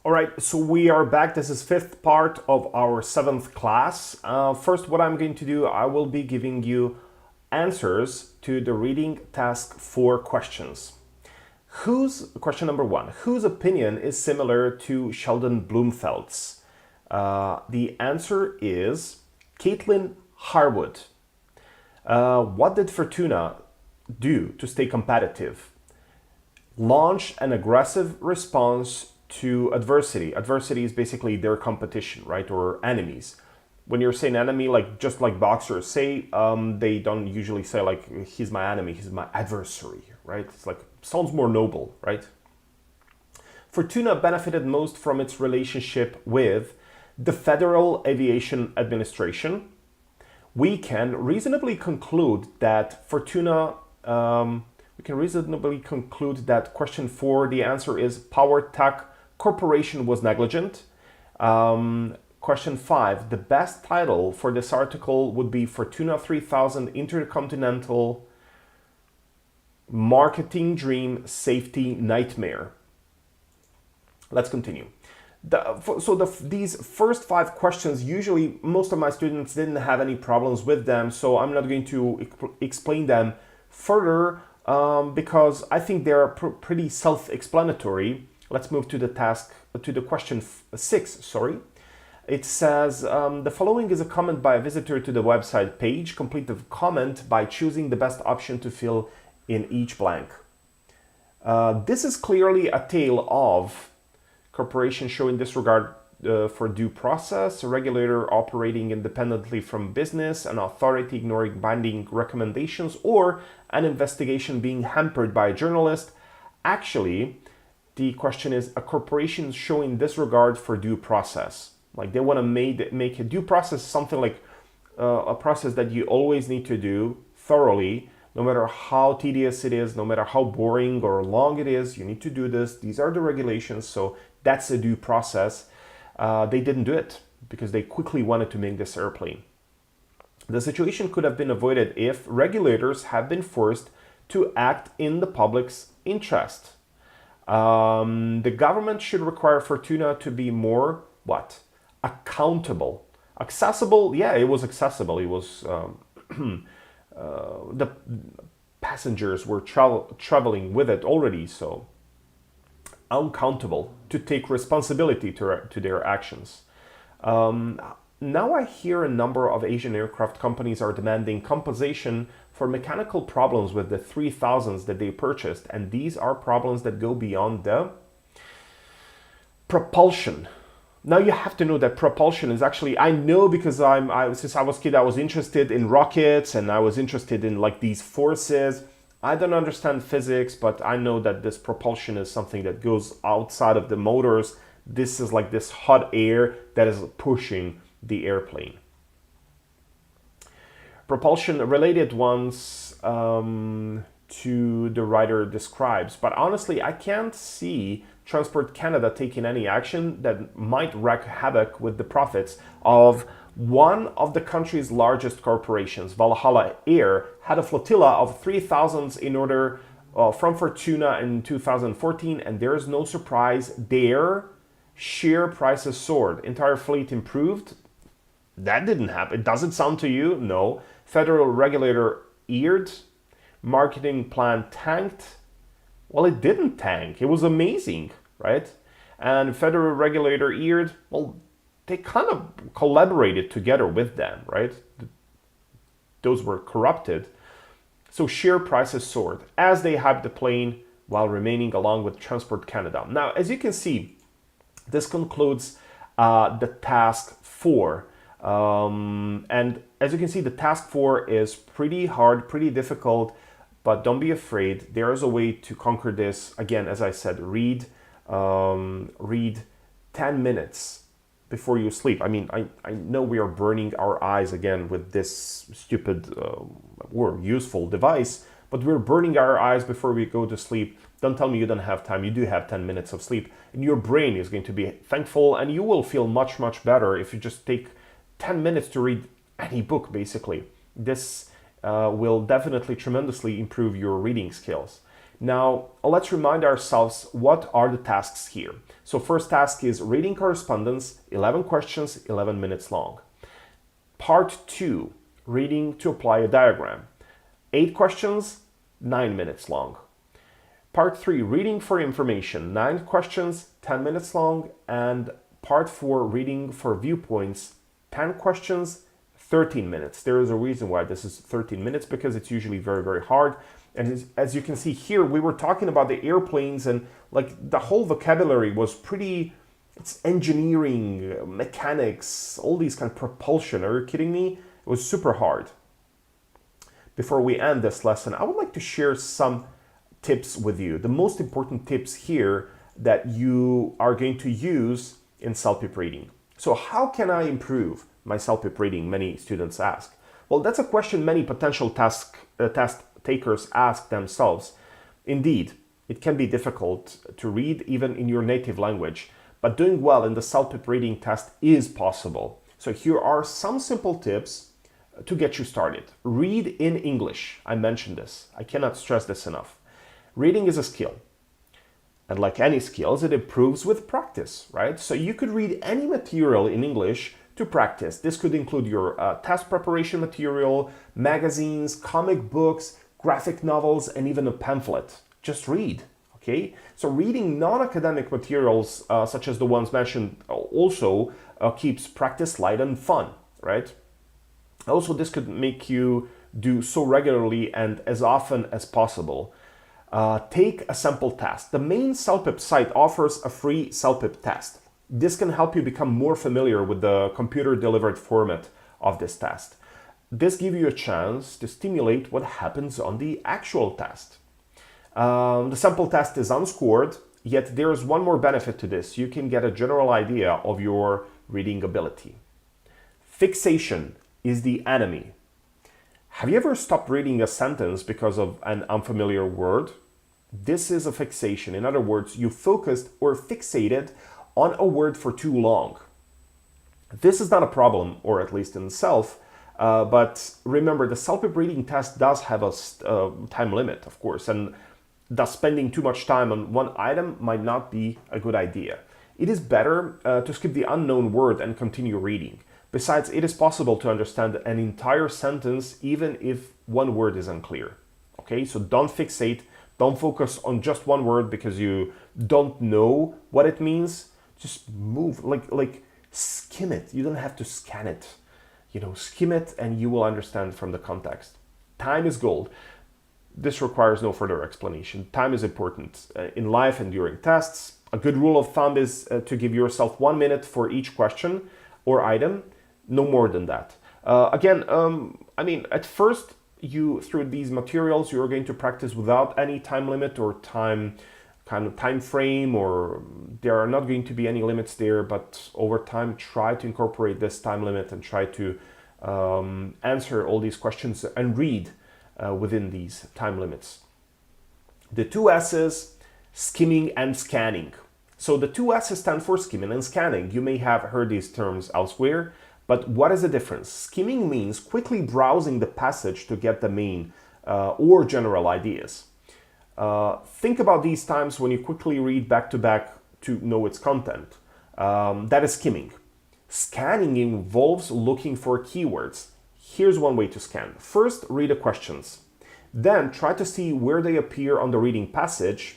All right, so we are back. This is fifth part of our seventh class. First, what I'm going to do, I will be giving you answers to the reading task 4 questions. Question number 1, whose opinion is similar to Sheldon Blumenfeld's? The answer is Caitlin Harwood. What did Fortuna do to stay competitive? Launch an aggressive response to adversity. Adversity is basically their competition, right? Or enemies. When you're saying enemy, like just like boxers say, they don't usually say like, he's my enemy, he's my adversary, right? It's like, sounds more noble, right? Fortuna benefited most from its relationship with the Federal Aviation Administration. We can reasonably conclude that question 4, the answer is Power Tech Corporation was negligent. Question 5, the best title for this article would be Fortuna 3000 Intercontinental Marketing Dream Safety Nightmare. Let's continue. These first 5 questions, usually most of my students didn't have any problems with them, so I'm not going to explain them further because I think they're pretty self-explanatory. Let's move to the question 6, sorry. It says, the following is a comment by a visitor to the website page. Complete the comment by choosing the best option to fill in each blank. This is clearly a tale of corporation showing disregard for due process, a regulator operating independently from business, an authority ignoring binding recommendations, or an investigation being hampered by a journalist. Actually, the question is a corporation showing disregard for due process. Like they want to make a due process something like a process that you always need to do thoroughly, no matter how tedious it is, no matter how boring or long it is, you need to do this. These are the regulations, so that's a due process. They didn't do it because they quickly wanted to make this airplane. The situation could have been avoided if regulators had been forced to act in the public's interest. The government should require Fortuna to be more, what? Accountable. Accessible, yeah, it was accessible. It was, the passengers were traveling with it already, so uncountable, to take responsibility to their actions. Now I hear a number of Asian aircraft companies are demanding compensation for mechanical problems with the 3000s that they purchased, and these are problems that go beyond the propulsion. Now you have to know that propulsion is actually, I know because since I was a kid, I was interested in rockets and I was interested in like these forces. I don't understand physics, but I know that this propulsion is something that goes outside of the motors. This is like this hot air that is pushing the airplane. Propulsion related ones to the writer describes, but honestly, I can't see Transport Canada taking any action that might wreak havoc with the profits of one of the country's largest corporations. Valhalla Air had a flotilla of 3000s in order from Fortuna in 2014, and there's no surprise, their share prices soared. Entire fleet improved. That didn't happen. Does it sound to you? No. Federal regulator eared. Marketing plan tanked. Well, it didn't tank. It was amazing, right? And federal regulator eared. Well, they kind of collaborated together with them, right? Those were corrupted. So share prices soared as they hyped the plane while remaining along with Transport Canada. Now, as you can see, this concludes the task 4. And as you can see, the task 4 is pretty hard, pretty difficult, but don't be afraid. There is a way to conquer this. Again, as I said, read 10 minutes before you sleep. I mean, I know we are burning our eyes again with this stupid or useful device, but we're burning our eyes before we go to sleep. Don't tell me you don't have time. You do have 10 minutes of sleep, and your brain is going to be thankful, and you will feel much, much better if you just take 10 minutes to read any book, basically. This will definitely tremendously improve your reading skills. Now, let's remind ourselves what are the tasks here. So first task is reading correspondence, 11 questions, 11 minutes long. Part 2, reading to apply a diagram, 8 questions, 9 minutes long. Part 3, reading for information, 9 questions, 10 minutes long. And Part 4, reading for viewpoints, 10 questions, 13 minutes. There is a reason why this is 13 minutes, because it's usually very, very hard. And as you can see here, we were talking about the airplanes, and like the whole vocabulary was pretty, it's engineering, mechanics, all these kind of propulsion. Are you kidding me? It was super hard. Before we end this lesson, I would like to share some tips with you. The most important tips here that you are going to use in Celpip reading. So how can I improve my Celpip reading, many students ask. Well, that's a question many potential task takers ask themselves. Indeed, it can be difficult to read even in your native language, but doing well in the Celpip reading test is possible. So here are some simple tips to get you started. Read in English. I mentioned this. I cannot stress this enough. Reading is a skill. And like any skills, it improves with practice, right? So you could read any material in English to practice. This could include your test preparation material, magazines, comic books, graphic novels, and even a pamphlet. Just read, okay? So reading non-academic materials, such as the ones mentioned, also keeps practice light and fun, right? Also, this could make you do so regularly and as often as possible. Take a sample test. The main Celpip site offers a free Celpip test. This can help you become more familiar with the computer-delivered format of this test. This gives you a chance to stimulate what happens on the actual test. The sample test is unscored, yet there is one more benefit to this. You can get a general idea of your reading ability. Fixation is the enemy. Have you ever stopped reading a sentence because of an unfamiliar word? This is a fixation. In other words, you focused or fixated on a word for too long. This is not a problem, or at least in itself, but remember, the Celpip reading test does have a time limit, of course, and thus spending too much time on one item might not be a good idea. It is better to skip the unknown word and continue reading. Besides, it is possible to understand an entire sentence even if one word is unclear. Okay, so don't fixate, don't focus on just one word because you don't know what it means. Just move, like skim it. You don't have to scan it. Skim it and you will understand from the context. Time is gold. This requires no further explanation. Time is important in life and during tests. A good rule of thumb is to give yourself 1 minute for each question or item, no more than that. At first, through these materials, you're going to practice without any time limit or time frame, or there are not going to be any limits there, but over time try to incorporate this time limit and try to answer all these questions and read within these time limits. The 2 S's, skimming and scanning. So the 2 S's stand for skimming and scanning. You may have heard these terms elsewhere, but what is the difference? Skimming means quickly browsing the passage to get the main or general ideas. Think about these times when you quickly read back to back to know its content. That is skimming. Scanning involves looking for keywords. Here's one way to scan. First, read the questions. Then try to see where they appear on the reading passage.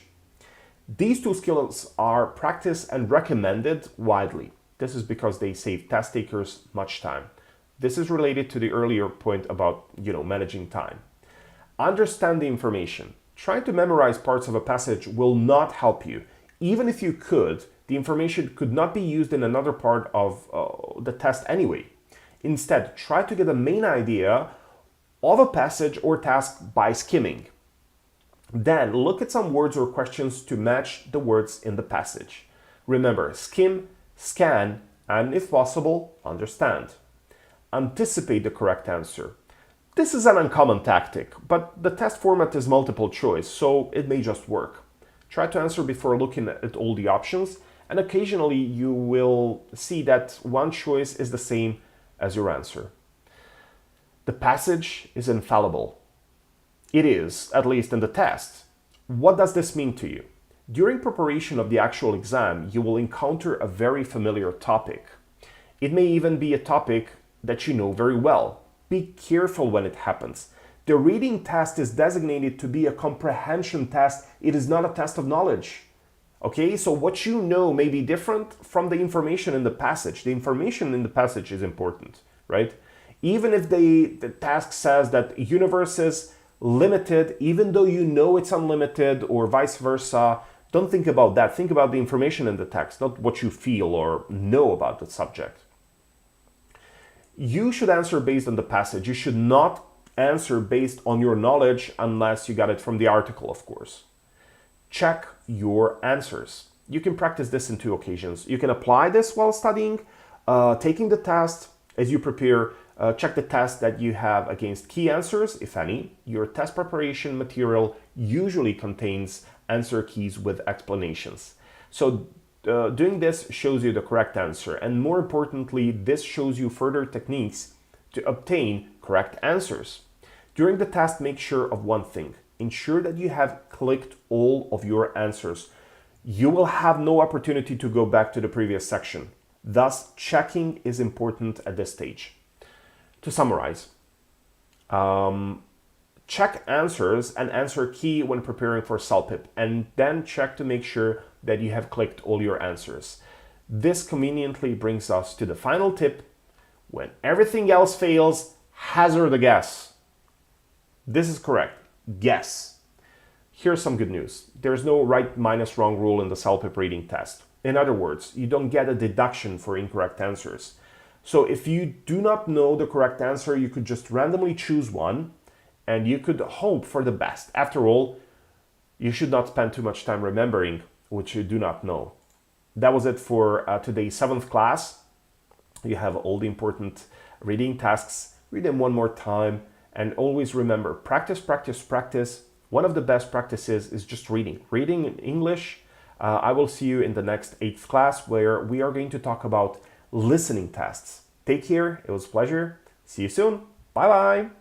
These 2 skills are practiced and recommended widely. This is because they save test takers much time. This is related to the earlier point about, managing time. Understand the information. Trying to memorize parts of a passage will not help you. Even if you could, the information could not be used in another part of the test anyway. Instead, try to get a main idea of a passage or task by skimming. Then look at some words or questions to match the words in the passage. Remember, skim, scan, and if possible, understand. Anticipate the correct answer. This is an uncommon tactic, but the test format is multiple choice, so it may just work. Try to answer before looking at all the options, and occasionally you will see that one choice is the same as your answer. The passage is infallible. It is, at least in the test. What does this mean to you? During preparation of the actual exam, you will encounter a very familiar topic. It may even be a topic that you know very well. Be careful when it happens. The reading test is designated to be a comprehension test. It is not a test of knowledge. Okay, so what you know may be different from the information in the passage. The information in the passage is important, right? Even if the task says that universe is limited, even though you know it's unlimited, or vice versa, don't think about that. Think about the information in the text, not what you feel or know about the subject. You should answer based on the passage. You should not answer based on your knowledge unless you got it from the article, of course. Check your answers. You can practice this in 2 occasions. You can apply this while studying, taking the test. As you prepare, check the test that you have against key answers, if any. Your test preparation material usually contains answer keys with explanations. So doing this shows you the correct answer, and more importantly, this shows you further techniques to obtain correct answers. During the test, make sure of one thing. Ensure that you have clicked all of your answers. You will have no opportunity to go back to the previous section. Thus, checking is important at this stage. To summarize, check answers and answer key when preparing for Celpip, and then check to make sure that you have clicked all your answers. This conveniently brings us to the final tip. When everything else fails, hazard a guess. This is correct. Guess. Here's some good news. There's no right minus wrong rule in the Celpip reading test. In other words, you don't get a deduction for incorrect answers. So if you do not know the correct answer, you could just randomly choose one and you could hope for the best. After all, you should not spend too much time remembering what you do not know. That was it for today's 7th class. You have all the important reading tasks. Read them one more time. And always remember, practice, practice, practice. One of the best practices is just reading. Reading in English. I will see you in the next 8th class where we are going to talk about listening tests. Take care. It was a pleasure. See you soon. Bye-bye.